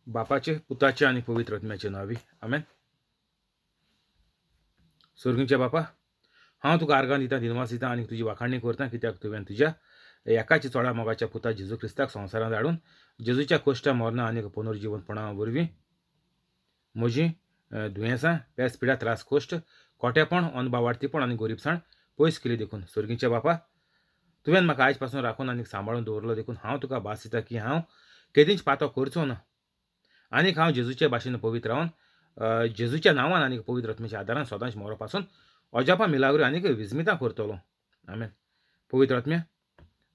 बापाचे, पुताचे आणि पवित्र आत्म्याचे नावी आमेन. स्वर्गीचे बापा, हांव तुका आर्गां दिता, दिनवास दिता आनी तुजी वाखाणणी करता, कित्याक तुवें तुज्या एकाची चोडा मोगाच्या पुता जेजू क्रिस्ताक संवसारांत धाडून जेजूच्या कोश्टा मरणा आनी पुनर्जीवनपणा वरवीं म्हजीं दुयेंसां, पेस पिड्या, त्रास, कोश्ट, खोटेपण, अनबावार्थीपण आनी गरीबसाण पयस केली देखून स्वर्गीचे बापा, तुवें म्हाका आयज पासून राखून आनी सांबाळून दवरलो देखून हांव तुका भास दिता की हांव केदींच पातो करचो ना आनीक हांव जेजूचे भाशेन पवित्र रावन जेजूच्या नांवान आनी पवित्र आत्म्याच्या आदारान सदांच मोरो पासून अजापां मिलाग्री आनीक विजमितां करतलो. आमेन. पवित्र आत्म्या,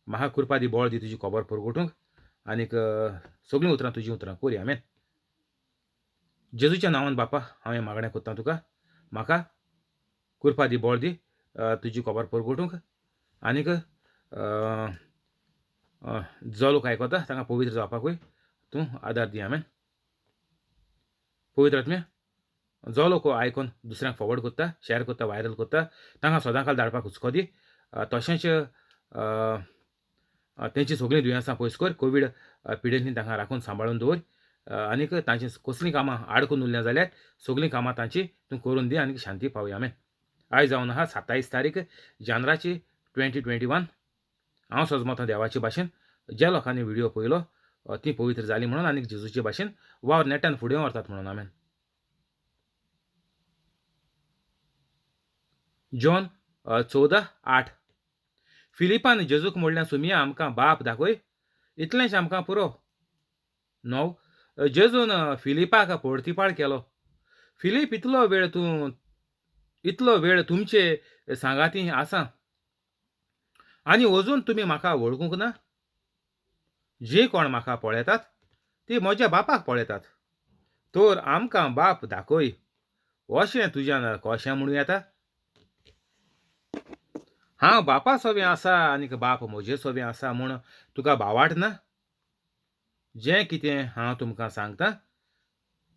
म्हाका कृपा दी, बळ दी तुजी खबर परगटूंक आनीक सगळीं उतरां तुजीं उतरां कोरी. आमेन. जेजूच्या नांवान बापा हांव हें मागणें कोत्तां तुका, म्हाका कृपा दी, बळ दी तुजी खबर परगटूंक आनीक जो लोक आयकता तांकां पवित्र जावपाकूय तूं आदार दी. आमेन. पवित्र आत्म्या, जो लोक आयकून दुसऱ्यांक फॉवर्ड करता, शेअर करता, व्हायरल करता, तांकां सदांकाल धाडपाक हुस्को दी. तशेंच तेंची सगळीं दुयेंसां पयस कर, कोवीड पिडेंतलीं तांकां राखून सांबाळून दवर आनीक तांची कसलीं कामां आडकून उरल्यां जाल्यार सगळीं कामां तांची तूं करून दी आनीक शांती पावय. आमेन. आयज जावन आहा 27 तारीख जानेवारी 2021. हांव सजमतां देवाचे भाशेन ज्या लोकांनी व्हिडिओ पळयलो ती पवित्र जाली म्हणून आनीक जेजूचे भाशेन वावर नेटान फुडें व्हरतात म्हणून. आमेन. जॉन 14:8. फिलिपान जेजूक म्हणलें, सुमिया आमकां बाप दाखय, इतलेंच आमकां पुरो. 9. जेजून फिलिपाक परतीपाळ केलो. फिलीप, इतलो वेळ तुमचे सांगाती आसां आनी अजून तुमी म्हाका वळखूंक ना? जे कोण म्हाका पळयतात ती म्हज्या बापाक पळयतात. तर आमकां बाप दाखय, अशें तुज्यान कशें म्हणूं येता? हांव बापा सोबें आसा आनीक बाप म्हजे सोबें आसा म्हूण तुका भावार्थ ना? जें कितें हांव तुमकां सांगतां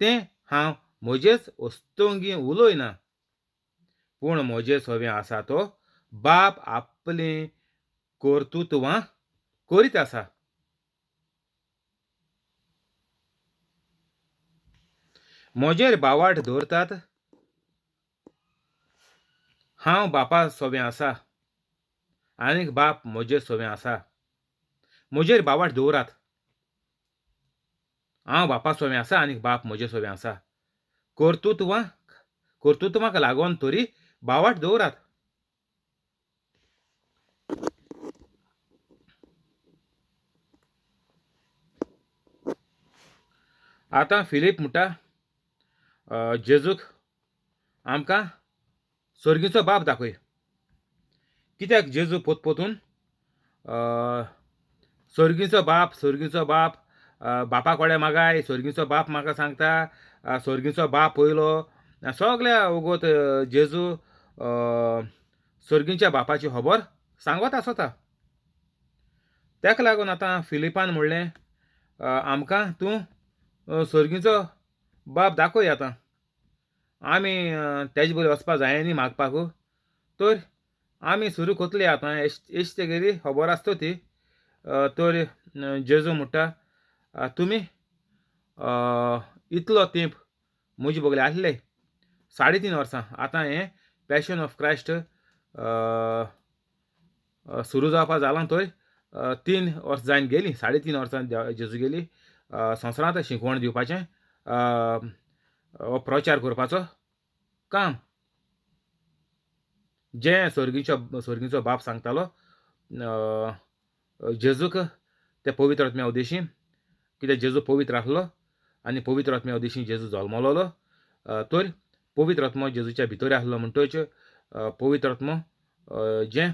तें हांव म्हजेच वस्तुंगी उलयना, पूण म्हजे सोबें आसा तो बाप आपलीं कर्तुत्वां करीत आसा. म्हजेर भावार्थ दवरतात. हांव बापा सोबें आसा आनीक बाप म्हजे सोबें आसा. म्हजेर भावार्थ दवरात. हांव बापा सोबें आसा आनीक बाप म्हजे सोबें आसा. कर्तुत्वाक लागून तरी भावार्थ दवरात. आतां फिलीप म्हणटा, जेजूक आमकां स्वर्गीचो बाप दाखय. कित्याक जेजू पोतपोतून स्वर्गीचो बाप बापा कोडे मागाय, स्वर्गीचो बाप म्हाका सांगता, स्वर्गीचो बाप पयलो, सगल्या वोगोत जेजू स्वर्गीच्या बापाची खबर सांगत आसता. तेका लागून आतां फिलिपान म्हणलें, आमकां तूं स्वर्गीचो बाप दाखय. आतां आमी तेजे बरोबर वचपा जाय न्ही मागपाक, तर आमी सुरू कोतले. आतां एश तेगेली खबर आसता ती. तर जेजू म्हणटा, तुमी इतलो तेंप म्हजे बगले आसले, 3.5 वर्सां. आतां हें पॅशन ऑफ क्रायस्ट सुरू जावपा जालां, तर 3 वर्सां जायन गेलीं. 3.5 वर्सां जेजू गेली संवसारांत शिकवण दिवपाचें, प्रचार करपाचो काम. जें स्वर्गीचो बाप सांगतालो जेजूक ते पवित्र आत्म्या उदेशी, कित्याक जेजू पवित्र आसलो आनी पवित्र आत्म्या उदेशी जेजू जल्मलोलो. तर पवित्र आत्मो जेजूच्या भितर आसलो म्हणटच पवित्र आत्मो जें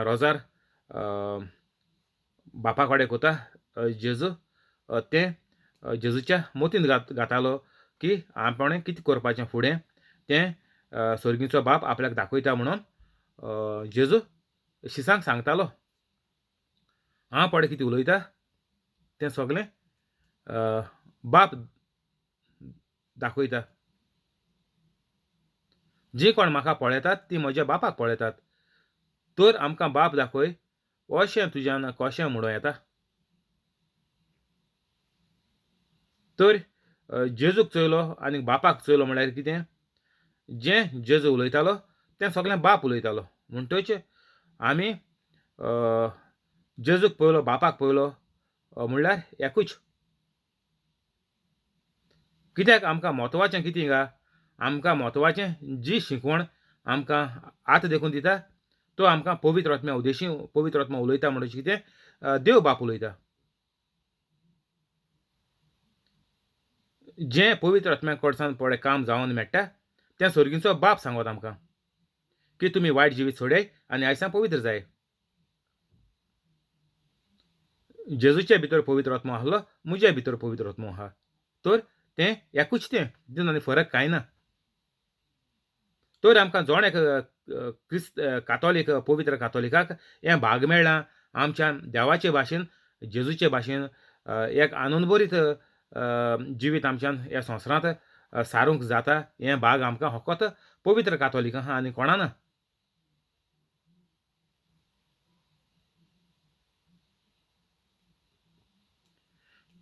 रोजार बापा कडेन कोता जेजू, तें जेजूच्या मोतीन घातालो की आपणें कितें करपाचें फुडें तें स्वर्गीचो बाप आपल्याक दाखयता म्हणून जेजू शिसांक सांगतालो. हांव पळय कितें उलयतां तें सगलें बाप दाखयता. जीं कोण म्हाका पळयतात तीं म्हज्या बापाक पळयतात. तर आमकां बाप दाखय, अशें तुज्यान कशें म्हणूं येता? तर जेजूक चोयलो आनी बापाक चोयलो म्हळ्यार कितें, जें जेजू उलयतालो तें सगळें बाप उलयतालो. म्हणटच आमी जेजूक पळयलो, बापाक पळयलो म्हणल्यार एकूच. कित्याक आमकां म्हत्वाचें कितें गा, आमकां म्हत्वाचें जी शिकवण आमकां आतां देखून दिता, तो आमकां पवित्र आत्म्या उदेशी पवित्र आत्मा उलयता म्हणटच कितें, देव बाप उलयता. जें पवित्र आत्म्या कडच्यान पळय काम जावन मेळटा तें सर्गीचो बाप सांगत आमकां की तुमी वायट जिवीत सोडय आनी आयज पवित्र जाय. जेजूचे भितर पवित्र आत्मो आहलो, म्हज्या भितर पवित्र आत्मो आहा. तर तें एकूच तें, तितून आनी फरक कांय ना. तर आमकां जोण एक कातोलीक पवित्र कातोलिकाक हें भाग मेळ्ळां आमच्यान देवाचे भाशेन, जेजूचे भाशेन एक आनंदभरीत जिवीत आमच्यान ह्या संवसारांत सारूंक जाता. हें भाग आमकां फकत पवित्र कातोलिकां आहा आनी कोणा ना.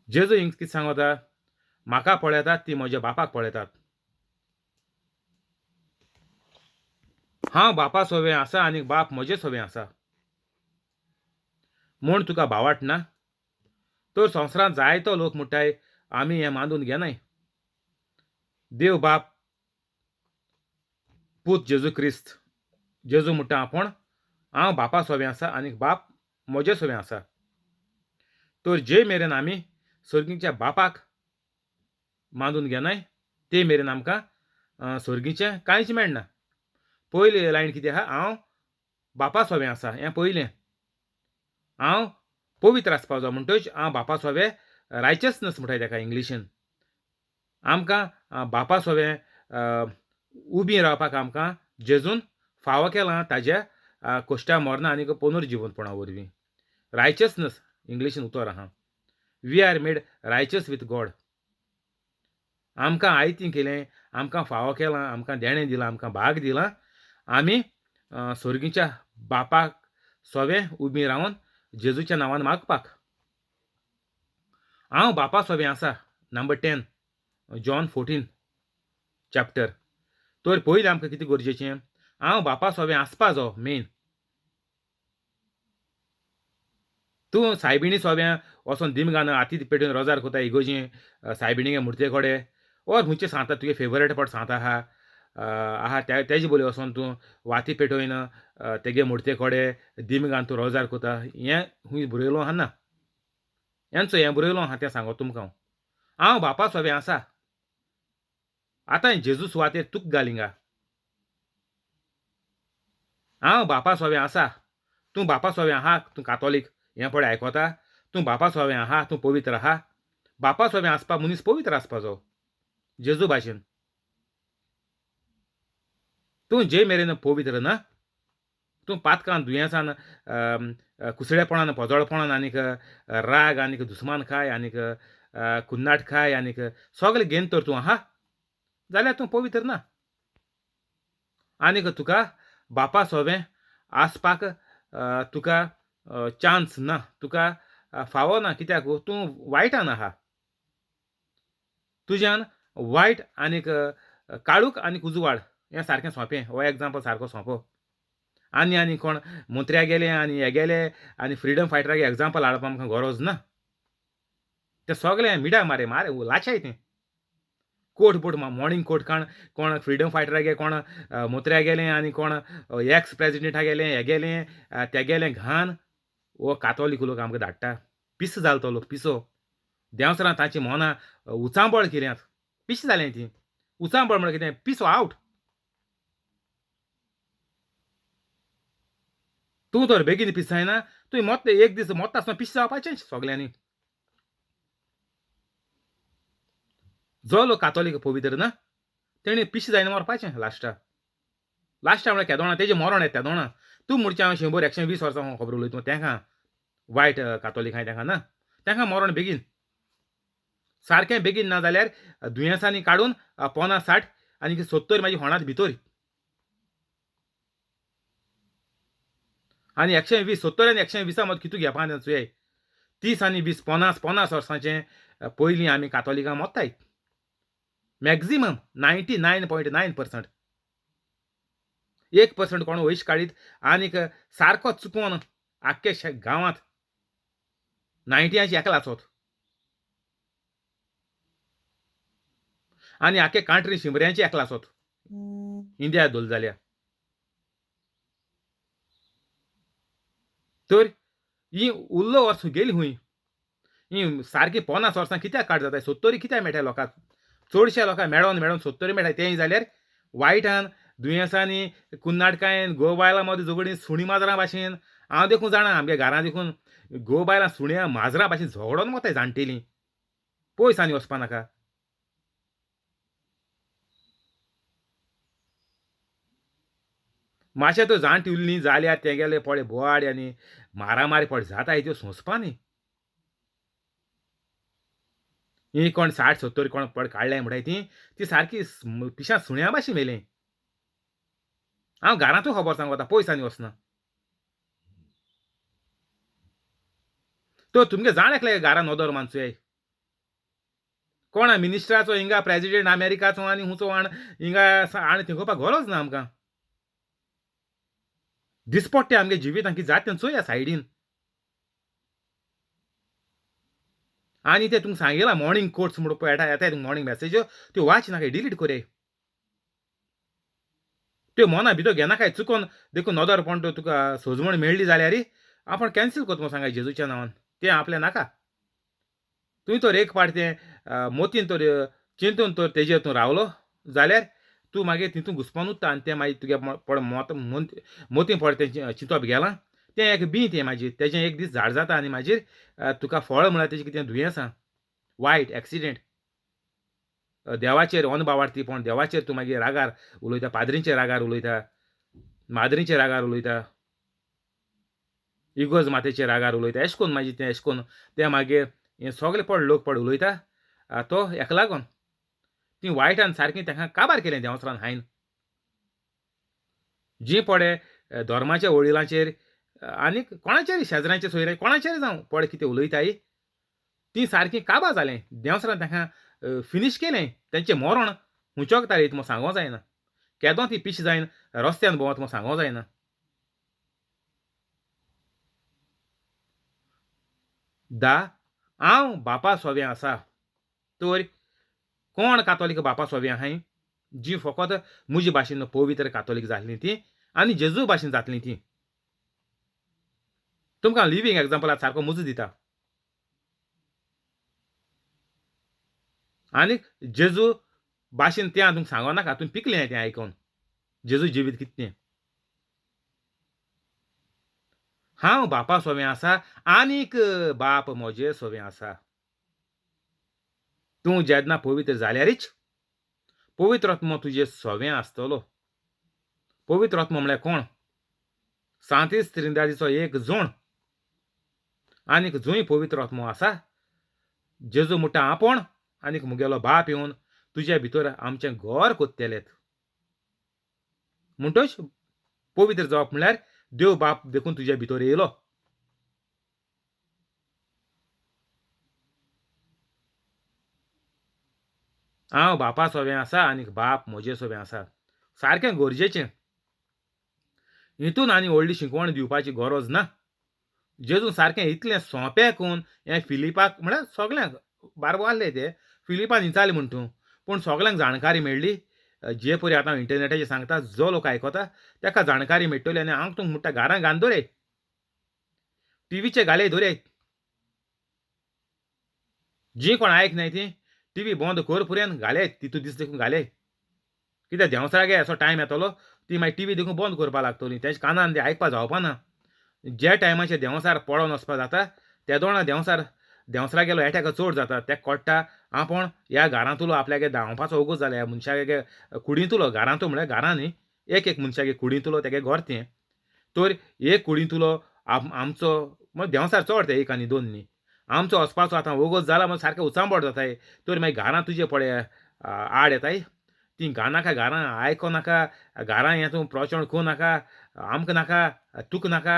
जेजू हिंग कितें सांगता, म्हाका पळयतात ती म्हज्या बापाक पळयतात. हांव बापा सोबें आसा आनी बाप म्हजे सोबें आसा. म्हूण तुका भावार्थ ना? तर संवसारांत जायतो लोक म्हणटाय आमी हें मानून घेनाय. देव बाप, पूत जेजू क्रिस्त. जेजू म्हणटा आपूण हांव बापा सोबें आसा आनी बाप म्हजे सोबें आसा. तर जे मेरेन आमी सर्गीच्या बापाक मानून घेनाय ते मेरेन आमकां सर्गीचें कांयच मेळना. पयली लायन कितें आहा, हांव बापा सोबें आसा, हें पयलें. हांव पवित्र आसपाचो म्हणटच हांव बापा सोबें रायचसनस म्हणटाय तेका इंग्लिशीन. आमकां बापा सोबें उबी रावपाक आमकां जेजून फावो केलां ताज्या कोश्टा मरणा आनीक पुनर्जिवनपणा वरवीं. रायचसनस इंग्लिशीन उतर आहा. We are made righteous with God. आमकां आयतीं केलें, आमकां फावो केलां, आमकां देणें दिलां, आमकां भाग दिलां. आमी सर्गीच्या बापाक सोबें उबीं रावन जेजूच्या नांवान मागपाक. हांव बापा सोबें आसा. Number 10 John 14 chapter. तर पयलीं आमकां कितें गरजेचें, हांव बापा सोबें आसपाचो मेन. तूं सायबिणी सोबें वचोन दिमगान हाती पेटोवन रोजार कोता इगोर्जी सायबिणी मुर्ते कोडे, ओर खंयचे सांगता तुगे फेवरेट पट सांगता आहा तेजे बोली वचोन तूं वाती पेटोवन तेगे मुर्ते कोडे दिमगान तूं रोजार कोता. हें खूंय बरयलो आहा ना. हेंचो हें बरयलो आहा तें सांगो तुमकां हांव बापा सोबें आसा. आतां जेजू सुवातेर तुक घालिंगा. हांव बापा सोबें आसा. तूं बापा सोबें आहा, तूं कातोलीक हें पळय आयकोता. तूं बापा सोबें आहा, तूं पवित्र आहा. बापा सोबें आसपा मनीस पवित्र आसपाचो जेजू भाशेन. तूं जे मेरेन पवित्र ना, तूं पातकान दुयेंसान कुसळेपणान पोजोळपणान आनीक राग आनीक दुस्मानकाय आनीक कुन्नाटकाय आनीक सगळें घेवन तर तूं आहा जाल्यार तूं पवित्र ना. आनीक तुका बापा सोबें आसपाक तुका चान्स ना, तुका फावो ना. कित्याक तूं वायटान आहा. तुज्यान वायट आनीक काळूक आनीक उजवाड हें सारकें सोंपें. हो एग्जांपल सारको सोंपो. आनी कोण मंत्र्या गेले आनी हे गेले आनी फ्रिडम फायटराक एग्जांपल हाडप आमकां गरज ना. तें सगलें मिडाक मारे लाचाय तें. कोट बोट मॉर्निंग कोट कोण फ्रिडम फायटरा गे कोण मंत्र्या गेलें आनी कोण एक्स प्रेजिडेंटा गेलें हे गेलें ते गेलें घान. हो कातोलीक लोक आमकां धाडटा. पिस जालो तो लोक पिसो. देंवसरां तांची मोना उचांबळ कित्याक पिश जालें तीं. उचांबळ म्हळ्यार कितें, पिसो आवट. तूं तर बेगीन पिस जायना. तुवें मोत एक दीस मोत्ता आसतना पिस जावपाचें सगल्यांनी. जो लोक कातोलीक पवित्र ना तेणी पिश जायना मरपाचें लास्टाक. लास्टा म्हळ्यार केदोणा तेजें मरण येता केदोणा. तूं म्हणचें हांव 100-120 वर्सां खबर उलयता तेंकां वायट कातोलीक आहाय तेंकां ना. तेंकां मरण बेगीन. सारकें बेगीन ना जाल्यार दुयेंसांनी काडून 50-60 आनी 70 मागीर होणात भितर. आनी 120 70 आनी 120 मद कितू घेवपा चुये. 30 आनी 20 50 वर्सांचें पयलीं आमी कातोलिकां मोत्ताय मॅक्झिमम 99.9%. 1% कोण वयश काडीत आनीक सारको चुकोवन आख्खे गांवांत 90 एकलाचोत आनी आख्खे कांट्री 100 एकलाचोत इंडिया धोल जाल्यार. तर ही उरलो वर्स गेली खूंय. ही सारकी 50 वर्सां कित्याक काड जाताय? 70 कित्याक मेळटाय लोकांक? चडशा लोकांक मेळोन 70 मेळटाय. तेंय जाल्यार वायटान, दुयेंसांनी, कुन्नाटकायेन, घोव बायलां मदीं झगडीं, सुणी माजरां भाशेन. हांव देखून जाणा आमगे घरां देखून घोव बायलां सुण्या माजरां भाशेन झगडोन वताय जाणटेलीं. पयस आनी वचपा नाका. मातशें त्यो जाणटी उरलीं जाल्यार तेगेले पळय बोवाड आनी मारामारी पळय जाताय त्यो सोंसपा न्ही. ही कोण 60-70 कोण पड काडल्याय म्हणटाय ती सारकी पिश्यां सुण्या भाशेन मेलें. हांव घरांतूय खबर सांगूं वता पयस आनी वचना. तो तुमगे जाण एकले घरान नोदोर मानसुयाय. कोण मिनिस्टराचो हिंगा प्रेसिडेंट अमेरिकाचो आनी हुंचो आण हिंगा आण थिंगोवपाक गरज ना आमकां. दिसपट्टे आमगे जिवितांत कितें जाता तें चोया सायडीन. आनी ते तुमकां सांगिलां मॉर्निंग कोट्स म्हणून पळय येताय मॉर्निंग मॅसेज्यो त्यो वाच नाकाय डिलीट कोराय. त्यो मना भितर घेनाकाय चुकोन देखून नोदोरपण तुका सोजमण मेळ्ळी जाल्यार आपण कॅन्सील करता म्हणून सांगाय जेजूच्या नांवान. तें आपल्या नाका. तुवें तर एक पाट तें मोतीन तर चिंतून तर तेजेर तूं रावलो जाल्यार तूं मागीर तितून घुस्पोन उरता आनी तें मागीर तुगे पळय मोतीन पळय तें चिंतप गेलां तें एक बीं तें मागीर तेजें एक दीस झाड जाता आनी मागीर तुका फळ म्हळ्यार तेजें कितें दुयेंसां वायट एक्सिडेंट देवाचेर अनभावार्थीपण देवाचेर तूं मागीर रागार उलयता, पाद्रींचेर रागार उलयता, माद्रींचेर रागार उलयता, इगोज मातेचेर रागार उलयता. अशें करून मागीर तें मागीर हे सगळे पड लोक पड उलयता. तो हेका लागोन ती वायटान सारकीं ताका काबार केलें देंवसरान हायन. जीं पळय धर्माच्या वडिलांचेर आनीक कोणाचेरय शेजऱ्यांचेर सोयऱ्या कोणाचेर जावं पळय कितें उलयताय तीं सारकीं काबार जालें. देंवसरान ताका फिनीश केलें. तेंचें मरण हुंचोकतालीं म्हूण सांगों जायना. केदों ती पिश जायन रस्त्यान भोंवता म्हूण सांगों जायना. हांव बापा सोबें आसा. तर कोण कातोलीक बापा सोबें आहाय? जीं फकत म्हजे भाशेन पवित्र कातोलीक जातलीं तीं आनी जेजू भाशेन जातलीं तीं. तुमकां लिव्हींग एग्जांपल आतां सारको मुजो दिता. आनीक जेजू भाशेन तें हांव तुमकां सांगो नाका. तुमी पिकलें तें आयकोन. जेजू जिवीत कितें तें. हांव बापा सोबें आसा आनीक बाप म्हजे सोबें आसा. तूं जेन्ना पवित्र जाल्यारच पवित्र आत्मो तुजे सोबें आसतलो. पवित्र आत्मो म्हळ्यार कोण? सांतीस त्रिंदादीचो एक जोण. आनीक जूंय पवित्र आत्मो आसा जेजू म्हणटा आपूण आनीक मुगेलो बाप येवन तुज्या भितर आमचें घर कोत्तेलेत. म्हणटच पवित्र जावप म्हळ्यार देव बाप देखून तुज्या भितर येयलो. हांव बापा सोबें आसा आनीक बाप म्हजे सोबें आसा. सारकें गरजेचें. हितून आनी व्हडली शिकवण दिवपाची गरज ना. जेजून सारकें इतलें सोंपें करून हें फिलिपाक म्हळ्यार सगल्यांक बारबो आहले ते फिलिपान विचारलें म्हूण तूं पूण सगल्यांक जाणकारी मेळ्ळी. जे पळय आतां हांव इंटरनेटाचेर सांगता जो लोक आयकता ताका जाणकारी मेळटली आनी हांव तुमकां म्हणटा घरां घालन दवराय. टीव्हीचेर घाले दवराय. जीं कोण आयकनाय तीं टीव्ही बंद कर पुरेन घाले तितू दीस देखून घाले. कित्याक देंवसरागे असो टायम येतलो ती मागीर टीव्ही देखून बंद करपा लागतली. तेंच्या कानान तें आयकपा जावपा ना. जे टायमाचेर देंवसार पडोन वचपा जाता त्या दोळा देंवसरागेलो एटॅक चड जाता. ताका कळटा आपूण ह्या घरांतलो आपल्यागे धांवपाचो उगोज जाला ह्या मनशागे कुडींतलो घरांतलो म्हळ्यार घरां न्ही एक मनशागे कुडींतलो तेगे घर तें. तर एक कुडींतलो आमचो म्हळ्यार देंवसार चड ते एक आनी दोन न्ही. आमचो वचपाचो आतां वगोत जाला म्हूण सारकें उचांबड जाताय. तर मागीर घरां तुजे पळय आड येताय. तीं घानाका घरां आयकोनाका घरां हें तूं प्रवचन करूं नाका आमकां नाका तुका नाका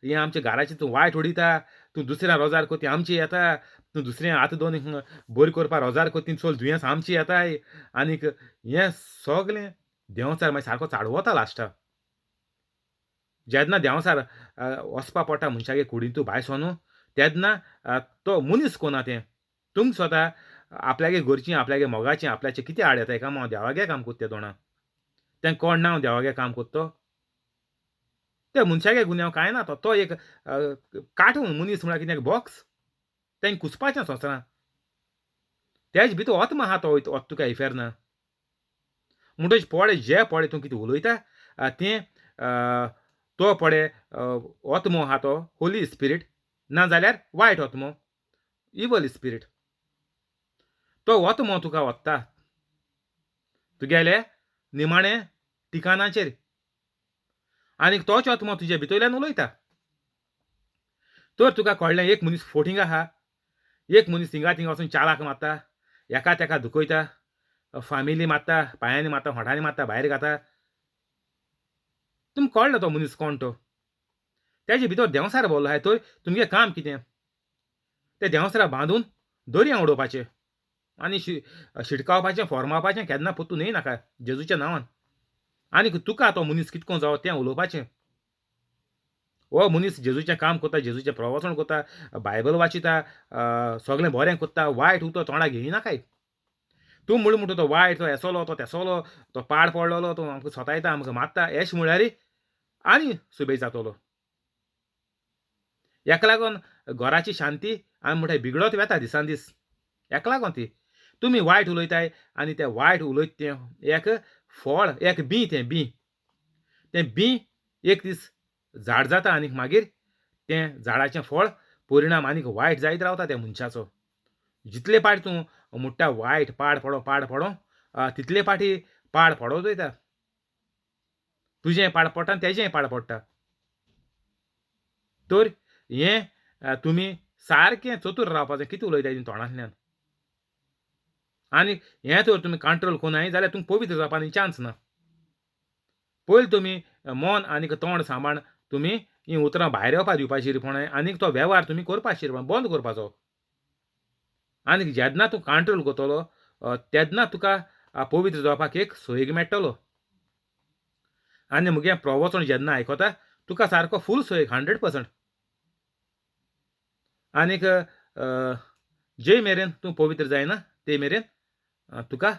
हें आमच्या घराचें तूं वायट उडयता. तूं दुसऱ्या रोजार कोती आमची येता तूं दुसरें आतां दोन बरी करपा रोजार कोत्ती चल दुयेंस आमची येताय आनीक हें सगलें देंवचार मागीर सारको चाडवता लास्टाक. जेन्ना देंवचार वचपा पडटा मनशागे कुडींतू भायर सोनू तेन्ना तो मनीस कोन्ना तें. तुमकां स्वता आपल्यागे घरचीं, आपल्यागे मोगाचीं, आपल्याचें कितें आड येताय काय हांव देवागे काम कोत्ता तें दोणां. तें कोण ना हांव देवागे काम कोत्ता तो. त्या मनशागे गुन्यांव कांय ना तो. तो एक कार्टून मनीस म्हळ्यार कितें बॉक्स. तें कुसपाचें संवसारांत. तेज भितर ओतमा आहा तो ओत तुका इफेर ना. म्हणटच पडे जे पडे तूं कितें उलयता तें तो पडे ओतमो आहा तो होली स्पिरीट ना जाल्यार वायट ओतमो इवल स्पिरीट. तो ओतमो तुका ओत्ता. तुगेले निमाणें ठिकाणाचेर आनीक तोच ओतमो तुजे भितरल्यान उलयता. तर तुका कळ्ळें एक मनीस फोटींग आहा. एक मनीस हिंगा थिंगा वचून चालाक मारता. एका तेका दुखयता. फामिली मारता, पांयांनी मारता, होंठांनी मारता, भायर घाता. तुमकां कळ्ळो तो मनीस कोण तो. तेजे भितर देंवसार भरलो आहाय. तर तुमगें काम कितें? ते देंवसरा बांदून दर्यां उडोवपाचें आनी शिटकावपाचें, फॉर्मावपाचें केन्ना पत्तू न्हेयनाका जेजूच्या नांवान. आनीक तुका तो मनीस कितको जावो तें उलोवपाचें. हो मनीस जेजूचें काम कोत्ता, जेजूचें प्रवचन कोत्ता, बायबल वाचिता, सगलें बरें कोत्ता, वायट उतर तोंडाक घेयनाकाय. तूं म्हणटा तो वायट, तो हेसोलो, तो तेसोलो, तो पाड पडलोलो, तो आमकां सोतायता, आमकां मारता, एश म्हळ्यार आनी सुबेज जातलो. हेका लागोन घराची शांती आमी म्हणटाय बिगडत वेता दिसान दीस. हेका लागोन ती. तुमी वायट उलयताय आनी तें वायट उलयता तें एक फळ, एक बीं तें बीं. तें बीं एक दीस झाड जाता आनीक मागीर तें झाडाचें फळ परिणाम आनीक वायट जायत रावता त्या मनशाचो. जितले पाटी तूं म्हणटा वायट पाड पडो तितले पाटी पाड पडत वयता. तुजेंय पाड पडटा आनी तेजेंय पाड पडटा. तर हें तुमी सारकें चतूर रावपाचें कितें उलयताय तीं तोंडांतल्यान. आनीक हें तर तुमी कंट्रोल कोनाय जाल्यार तुमकां पवित्र जावपाक चान्स ना. पयलीं तुमी मन आनीक तोंड सांबाळून तुमी हीं उतरां भायर येवपा दिवपाचीं रिपणाय आनीक तो वेव्हार तुमी करपाक बंद करपाचो. आनीक जेन्ना तूं कंट्रोल करतलो तेन्ना तुका पवित्र जावपाक एक सयेग मेळटलो. आनी मुगे प्रवचन जेन्ना आयकोता तुका सारको फूल सयेग 100%. आनीक जे मेरेन तूं पवित्र जायना ते मेरेन तुका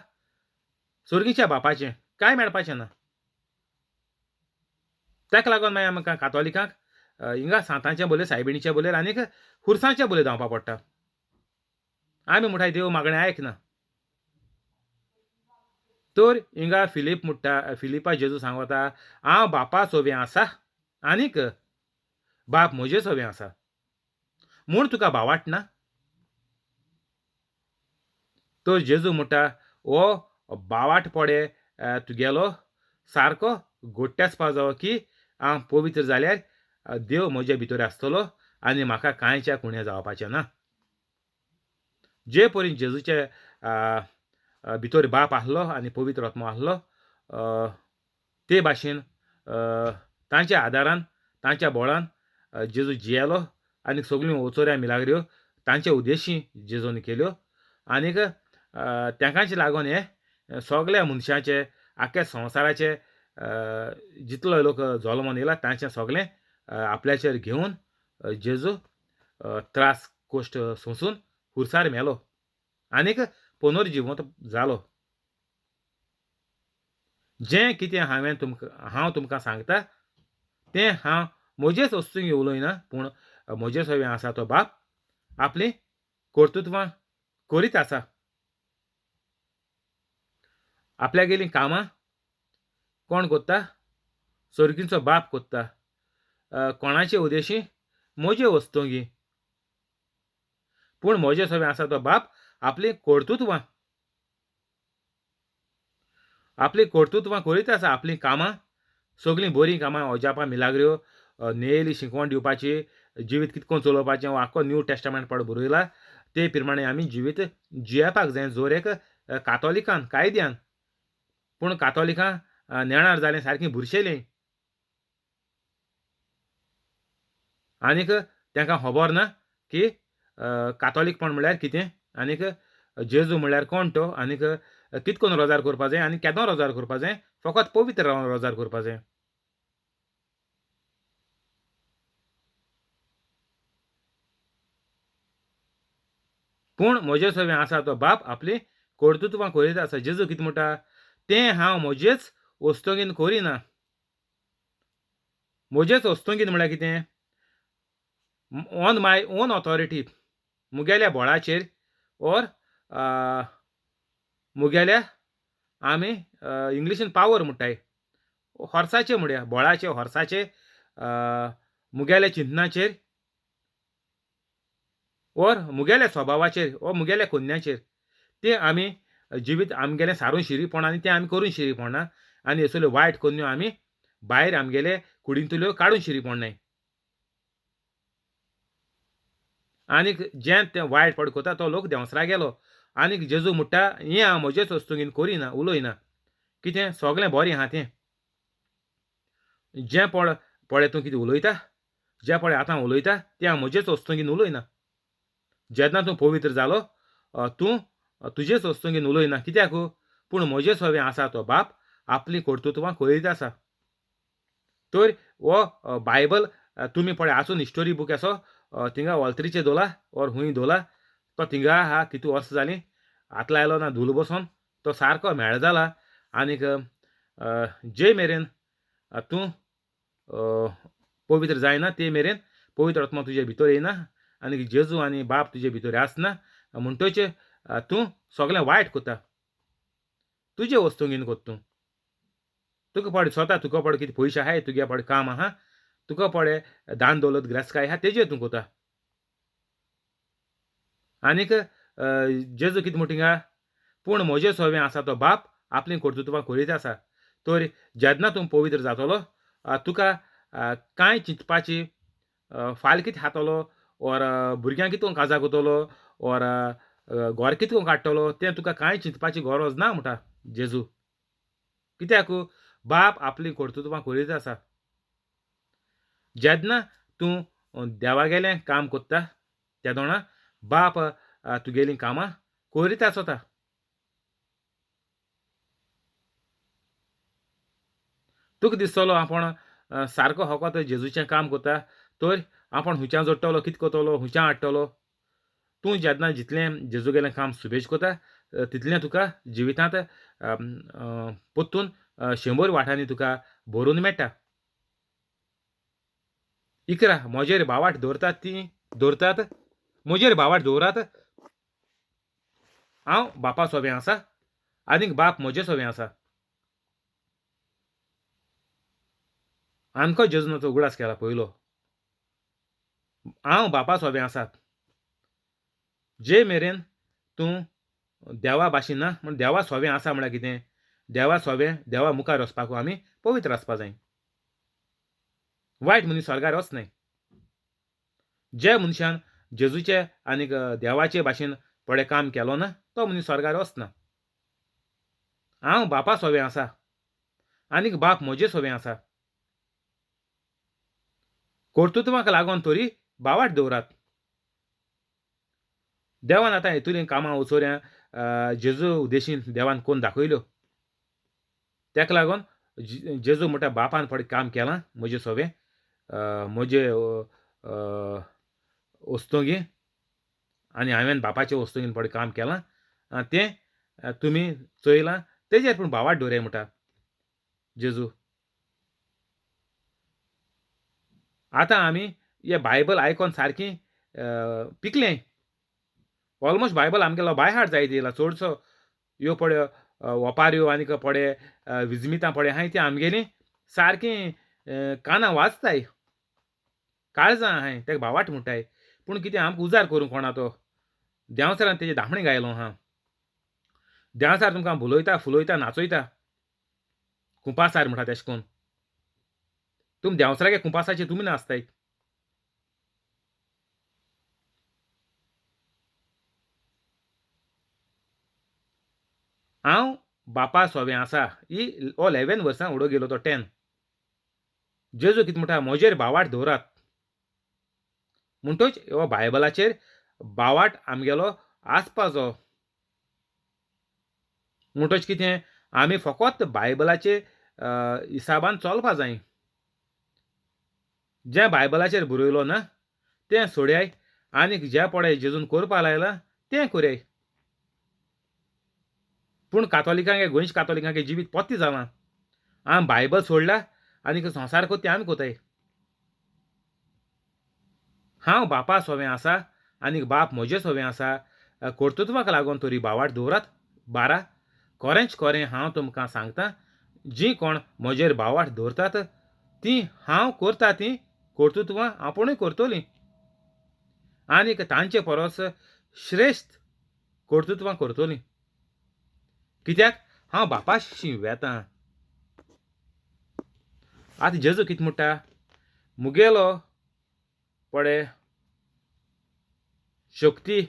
सुर्गीच्या बापाचें कांय मेळपाचें ना. ताका लागोन मागीर आमकां कातोलिकांक हिंगा सांतांचे बोले, सायबिणीचे बोलेर आनीक खुर्साच्या बोलेर धांवपा पडटा. आमी म्हणटाय देव मागणें आयकना. तर हिंगा फिलीप म्हणटा, फिलिपा जेजू सांगता, हांव बापा सोबें आसा आनीक बाप म्हजे सोबें आसा. म्हूण तुका भावार्थ ना. तर जेजू म्हणटा हो भावार्थ पडे तुगेलो सारको घोट्ट जावो की हांव पवित्र जाल्यार देव म्हजे भितर आसतलो आनी म्हाका कांयच्या कुणें जावपाचें ना. जे परेन जेजूचे भितर बाप आसलो आनी पवित्र आत्मो आसलो ते भाशेन तांच्या आदारान, तांच्या बळान जेजू जियेलो आनीक सगल्यो ओचोऱ्या मिलाग्र्यो तांचे उद्देशी जेजून केल्यो आनीक तेकाच लागोन हे सगल्या मनशाचे आख्या संवसाराचे जितलो लोक जल्मोन येयला तांचें सगलें आपल्याचेर घेवन जेजू त्रास कोश्ट सोंसून खुर्सार मेलो आनीक पुनर्जिवंत जालो. जें कितें हांव तुमकां सांगता तें हांव म्हजेच वस्तूंक उलयना पूण म्हजे सोबें आसा तो बाप आपलीं कर्तुत्वां करीत आसा. आपल्यागेलीं कामां कोण कोत्ता? सर्गीचो बाप कोत्ता. कोणाचे उद्देशी? म्हजे वस्तुंकी. पूण म्हजे सोबें आसा तो बाप आपलीं कर्तुत्वां करीत आसा. आपलीं कामां सगलीं बरीं कामां अजापां मिलाग्र्यो नेयली शिकवण दिवपाची, जिवीत कितको चलोवपाचें हो आख्खो न्यू टेस्टामेंट पाड बरयला. ते प्रमाणे आमी जिवीत जियेपाक जाय जोर एक कातोलिकान कायद्यान. पूण कातोलिकां नेणार जालें सारकीं बुरशेलीं. आनीक तांकां खबर ना की कातोलीकपण म्हळ्यार कितें आनीक जेजू म्हळ्यार कोण तो आनीक कितें करून रोजार करपा जाय आनी केदों रोजार करपा जाय फकत पवित्र रावन रोजार करपा जाय. पूण म्हजे सवें आसा तो बाप आपली कर्तुत्वां करीत आसा. जेजू कितें म्हणटा तें हांव म्हजेच वस्तुंगेन करिना. म्हजेच वस्तुंगेन म्हळ्यार कितें ऑन माय ओन ऑथॉरिटी मुगेल्या बळाचेर ओर मुगेल्या आमी इंग्लिशीन पावर म्हणटाय हॉर्साचेर म्हणया बळाचे हॉर्साचेर मुगेल्या चिन्नाचेर ओर मुगेल्या स्वभावाचेर ओ मुगेल्या कोन्याचेर ते आमी जिवीत आमगेलें सारून शिरीपण आनी तें आमी करून शिरीपण ना आनी असल्यो वायट कोन्यो आमी भायर आमगेले कुडींतल्यो काडून शिरीपण नाय. आनीक जें तें वायट पड कोता तो लोक देंवसरा गेलो आनीक जेजू म्हणटा हें हांव म्हजेच वस्तुंगेन करिना उलयना. कितें सगलें बरें आहा तें. जें पळय तूं कितें उलयता जें पळय आतां उलयता तें हांव म्हजेच वस्तुंगेन उलयना. जेन्ना तूं पवित्र जालो तूं तुजेच वस्तुंगेन उलयना. कित्याक पूण म्हजे सवें आसा तो बाप आपलीं कर्तुत्वां करीत आसा. तर हो बायबल तुमी पळय आसून हिस्टोरी बूक एसो थिंगा वॉल्तरीचेर दवरला ओर हूंय दवरला. तो थिंगा आहा कितू वर्सां जालीं हात लायलो ना धूल बसोन तो सारको म्हेळ जाला आनीक जे मेरेन तूं पवित्र जायना ते मेरेन पवित्र आत्मा तुजे भितर येयना आनीक जेजू आनी बाप तुजे भितर आसना म्हणटच तूं सगलें वायट कोता. तुजे वस्तुंगेन कोत्ता तूं. तुका पळय स्वता तुका पळय कितें पयशे आहाय तुगे पळय काम आहा तुका पळय दान दौलत गिरास्तकाय आहा तेजेर तूं कोता. आनीक जेजू कितें म्हणटा हिंगा पूण म्हजे सवें आसा तो बाप आपलीं कर्तुत्वां करीत आसा. तर जेन्ना तूं पवित्र जातलो तुका कांय चिंतपाची फाल्यां कितें खातलो ओर भुरग्यांक कितें करून काजा कोतलो ओर घर कितें करून काडटलो तें तुका कांय चिंतपाची गरज ना म्हणटा जेजू. कित्याक बाप आपलीं कर्तुत्वां करीत आसा. जेन्ना तूं देवागेलें काम कोत्ता तेदोणा बाप तुगेलीं कामां करीत आसता. तुका दिसतलो आपूण सारको फकत जेजूचें काम कोत्ता तर आपूण हुंयच्यान जोडटलो कितें कोतलो हुंयच्यान हाडटलो. तूं जेन्ना जितलें जेजूगेलें काम सुबेज कोता तितलें तुका जिवितांत पोत्तून 100 वाटांनी तुका भरून मेळटा. इकरा म्हजेर भावाट दवरतात तीं दवरतात म्हजेर भावाट दवरात हांव बापा सवें आसा आनीक बाप म्हजे सवें आसा. आमको जेजूनाचो उगडास केला पयलो. हांव बापा सवें आसा. जे मेरेन तूं देवा भाशेन ना म्हण देवा सवें आसा म्हळ्यार कितें देवा सवें देवा मुखार वचपाक आमी पवित्र आसपा जाय. वायट मनीस स्वर्गार वचनाय. जे मनशान जेजूचे आनीक देवाचे भाशेन पळय काम केलो ना तो मनीस स्वर्गार वचना. हांव बापा सवें आसा आनीक बाप म्हजे सवें आसा. कर्तुत्वाक लागोन तरी भावाट दवरात. देवान आतां हेतुलीं कामां वचोवऱ्यां जेजू उद्देशीन देवान कोन्न दाखयल्यो. तेका लागोन जेजू म्हणटा बापान पळय काम केलां म्हजे सवें म्हजे वस्तुंगी आनी हांवें बापाचे वस्तुंगेन पळय काम केलां तें तुमी चोयलां तेजेर पूण भावाट दवराय म्हणटा जेजू. आतां आमी हे बायबल आयकोन सारकीं पिकलें. ऑलमोस्ट बायबल आमगेलो बाय हार्ट जायत येयला चडसो ह्यो पळय ओपाऱ्यो आनीक पळय विजमितां पळय आहाय ती आमगेलीं सारकीं कानां वाजताय. काळजां आहाय तेका भावाट म्हणटाय. पूण कितें आमकां उजार करूंक कोणा तो देंवसरान तेजे धामणे गायलो आहा. देंवसार तुमकां भुलयता फुलयता नाचयता कुंपासार म्हणटा तेशें कोन्न. तुमी देंवसरागे कुंपासाचेर तुमी नाचताय. हांव बापा सवें आसा ही हो 11 वर्सां उडो गेलो तो 10. जेजू कितें म्हणटा म्हजेर भावाट दवरात. म्हणटच हो बायबलाचेर बावाट आमगेलो आसपाचो. म्हणटच कितें आमी फकत बायबलाचे हिसाबान चलपा जाय. जें बायबलाचेर बरयलो ना तें सोडयाय आनीक जें पळय जेजून करपा लायलां तें करयाय. पूण कातोलिकांक गोंयच्या कातोलिकांक जिवीत पोत्तें जालां. आमी बायबल सोडला आनीक संवसार कोत्ते आमी कोताय. हांव बापा सोबें आसा आनीक बाप म्हजे सोबें आसा. कर्तुत्वाक लागून तरी बावाट दवरात. बारा खरेंच खरें हांव तुमकां सांगतां, जीं कोण म्हजेर बावाट दवरतात तीं हांव करता तीं कर्तुत्वां आपुणूय करतलीं. आनीक तांचे परस श्रेश्ठ कर्तुत्वां करतलीं. कित्याक हांव बापाशी वेतां. आतां जेजू कितें म्हणटा? मुगेलो पळय शक्ती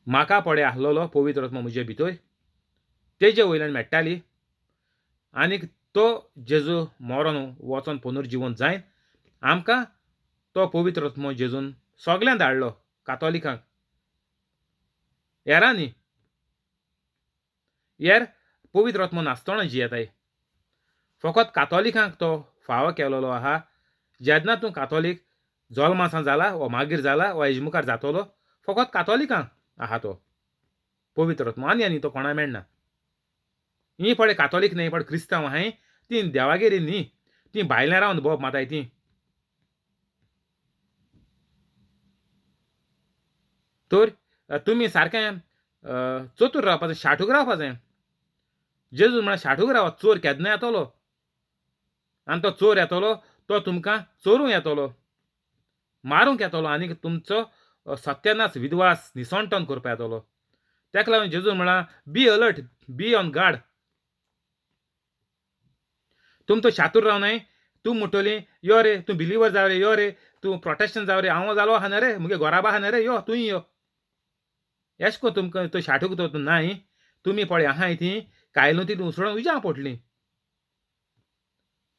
म्हाका पळय आसलोलो पवित्र आत्मा म्हजे भितर तेजे वयल्यान मेळटाली. आनीक तो जेजू मरोन वचोन पुनर्जीवन जायन आमकां तो पवित्र आत्मो जेजून सगल्यांक धाडलो कातोलिकांक. हेरां न्ही. हेर पवित्र आत्मो नासतना जियेताय. फकत कातोलिकांक तो फावो केलोलो आहा. जेन्ना तूं कातोलीक जल्मासान जाला वा मागीर जाला वा हेजे मुखार जातलो फकत कातोलिकांक आहा तो पवित्र आत्मो. आनी तो कोणा मेळना. ही पळय कातोलीक न्ही पण क्रिस्तांव आहाय तीं देवागेर न्ही. तीं भायल्यान रावन बोब माताय तीं. तर तुमी सारकें चतूर रावपा जाय, शाठूक रावपा जाय. जेजू म्हळ्यार शाठूक रावात. चोर केन्ना येतलो आनी तो चोर येतलो तो तुमकां चोरूं येतलो, मारूंक येतलो आनीक तुमचो सत्यानाश विद्वास निसंटन करपा येतलो. तेका लागून जेजू म्हळ्यार be alert, be on guard. तुम तो शातूर रावनाय. तूं म्हणटलीं यो रे तूं बिलीवर जाव रे, यो रे तूं प्रोटेस्टंट जाव रे, हांव जालो आहा न्ही रे, मुगे घोराबा आहा न्ही रे, यो तूंय यो. एश कोन्न तुमकां तो शाठूक तो नाय. तुमी पळय आहाय तीं कायलो ती उसळून उज्या पडटलीं.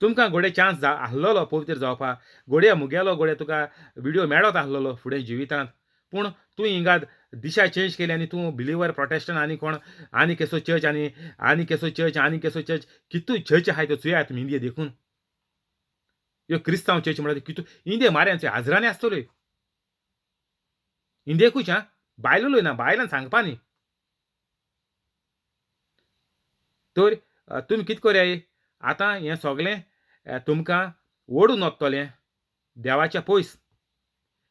तुमकां घोडये चान्स आसलोलो पवित्र जावपाक. घोडये मुगेलो घोडये तुका विडियो मेळत आसलोलो फुडें जिवितांत. पूण तूं हिंगा दिशा चेंज केली आनी तूं बिलीवर प्रोटेस्टंट आनी कोण आनी केसो चर्च आनी केसो चर्च आनी केसो चर्च कितू चर्च आहाय त्यो चुया तुमी इंडिये देखून. ह्यो क्रिस्तांव चर्च म्हळ्यार कितू इंडिये माऱ्यांचे हाजरांनी आसतल्यो. इंडियेकूच आं भायलोय ना, भायल्यान सांगपा न्ही. तर तुमी कितें करयाय आतां हें सगलें तुमकां ओडून वतलें देवाच्या पयस.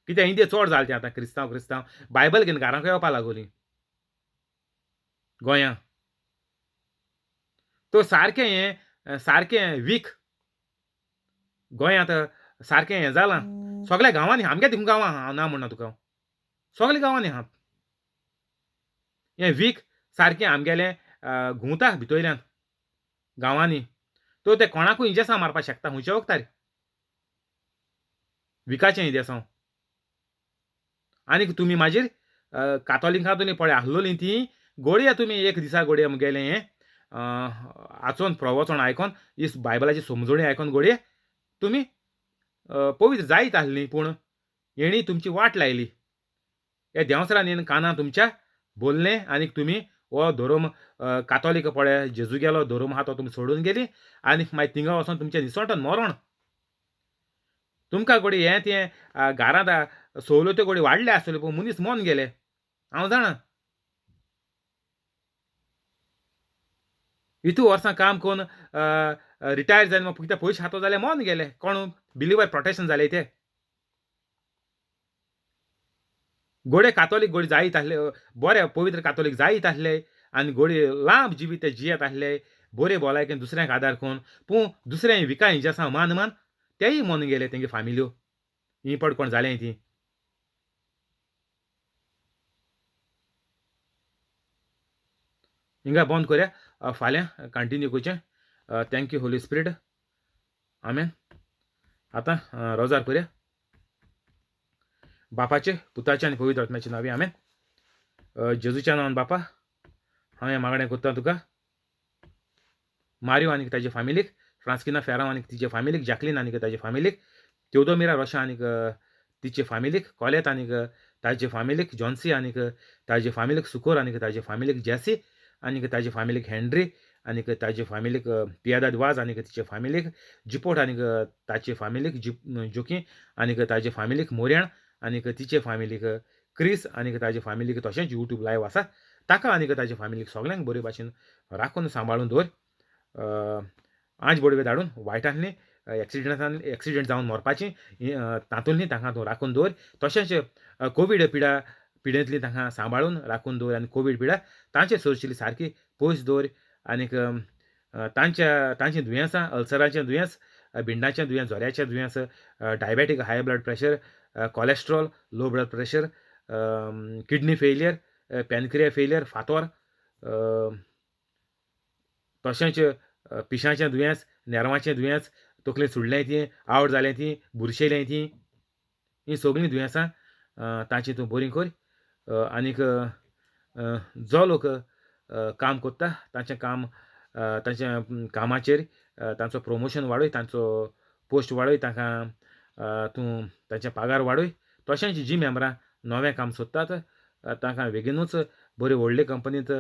कित्याक इंडिये चड जालें तें आतां क्रिस्तांव बायबल घेवन घरांक येवपा लागोलीं गोंयां. तो सारकें सारकें वीक गोंयांत सारकें हें जालां. सगल्या गांवांनी आमगे थिंग गांवां आहा, हांव ना म्हणना तुका. सगल्या गांवांनी आहा. हें वीक सारकें आमगेलें घुंवता भितरल्यान गांवांनी. तो तें कोणाकूय इंजेक्शन मारपाक शकता खंयचे वखदार विकाचें इंजेक्शन. आनीक तुमी मागीर कातोलिकां तुमी पळय आसलोलीं तीं घोडये तुमी एक दिसा घोडये मुगेलें हें आचोवन प्रवचन आयकोन ही बायबलाची समजोणी आयकोन घोडये तुमी पवित्र जायत आसलीं. पूण हेणी तुमची वाट लायली. हे देंवसरान येवन कानां तुमच्या बोल्लें आनीक तुमी हो धोरोम कातोलीक पळय जेजू गेलो धोरोम आहा तो तुमी सोडून गेलीं आनीक मागीर थिंगा वचोन तुमचें निसोटन मरोण. तुमकां घोडी हें तें घरांत सवलत्यो घोडी वाडले आसतल्यो पूण मनीस मोन गेले. हांव जाणा. इतू वर्सां काम करून रिटायर जावन कितें पयशे खातो जाल्यार मोन गेले. कोण बिलीवर प्रोटेस्टंट जाले ते. घोडे कातोलीक घोडी जायत आसले बरे पवित्र कातोलीक जायत आसले आनी घोडी लांब जिवीत ते जियेत आसले बरे भलायकेन दुसऱ्यांक आदार करून. पूण दुसऱ्या विका इंजेक्शन मान तेय मोन गेले तेंगे फामिल्यो. ही पड कोण जालें तीं. हिंगा बंद करया. फाल्यां कंटिन्यू करचें. Thank you holy spirit. आमेन. आतां रोजार करया. बापाचे पुताचे आनी पवित्र आत्म्याचे नांवी आमेन. जेजूच्या नांवान बापा हांव हें मागणें करतां तुका. मारियो आनीक ताचे फामिलीक, फ्रांस्किना फेरांव आनीक तिचे फामिलीक, जॅकलीन आनीक ताचे फामिलीक, तेवदोमिरा रोशा आनीक तिचे फामिलीक कोलेत आनीक ताजे फामिलीक जॉन्सी आनीक ताजे फामिलीक सुकोर आनीक ताजे फामिलीक जॅसी आनीक ताजे फामिलीक हेनरी आनीक ताजे फामिलीक पियादाद वाज आनीक तिचे फामिलीक जिपोट आनीक ताचे फामिलीक जोकी आनीक ताजे फामिलीक मोऱ्याण आनीक तिचे फामिलीक क्रिस आनीक ताजे फामिलीक तशेंच यूट्यूब लायव्ह आसा ताका आनीक ताजे फामिलीक सगळ्यांक बरे भाशेन राखून सांबाळून दवर आंज बडवे धाडून वायटांतली एक्सिडेंट जावन मरपाची तातूंतली तांकां तूं राखून दवर तशेंच कोवीड पिडेंतली तांकां सांबाळून राखून दवर आनी कोवीड पिडा तांचे सोरशिल्ली सारकी पयस दवर आनीक तांची दुयेंसां अल्सराचें दुयेंस भिंडाचें दुयेंस जोऱ्याचें दुयेंस diabetic high blood pressure cholesterol low blood pressure kidney failure pancreas failure फातोर तशेंच पिशाचें दुयेंस नेर्वाचें दुयेंस तकलें सुडलें ती आवड जालें ती बुरशेलें ती हीं सगळीं दुयेंसां तांची तूं बरी कर आनीक जो लोक काम कोत्ता तांचें काम तांच्या कामाचेर तांचो प्रमोशन वाडय तांचो पोस्ट वाडय तांकां तूं तांचे पागार वाडय तशेंच जीं मेंबरां नवें काम सोदतात तांकां बेगीनूच बरे व्हडले कंपनींत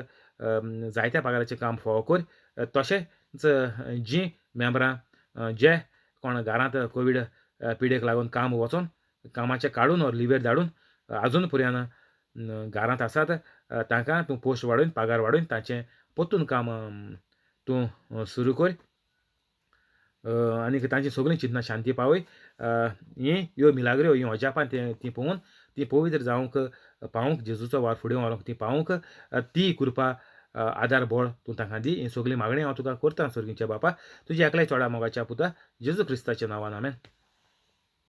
जायत्या पागाराचें काम फावो कर तशेंच जीं मेंबरां जे कोण घरांत कोवीड पिडेक लागून काम वचोन कामाचें काडून ऑर लिव्हर धाडून आजून पर्यंत घरांत आसात तांकां तूं पोस्ट वाडोवन पागार वाडोवन तांचें परतून काम तूं सुरू कर आनीक तांची सगळीं चिंतना शांती पावय ह्यो मिलाग्र्यो ह्यो अजापां ती पळोवन ती पवित्र जावंक पावूंक जेजूचो वार फुडें व्हरूंक ती पावूंक ती कृपा आदार बळ तूं तांकां दी ही सगळी मागणी हांव तुका करतां सर्गीच्या बापा तुज्या एकल्याच चोडा मोगाच्या पुता जेजू क्रिस्ताच्या नांवान आमेन.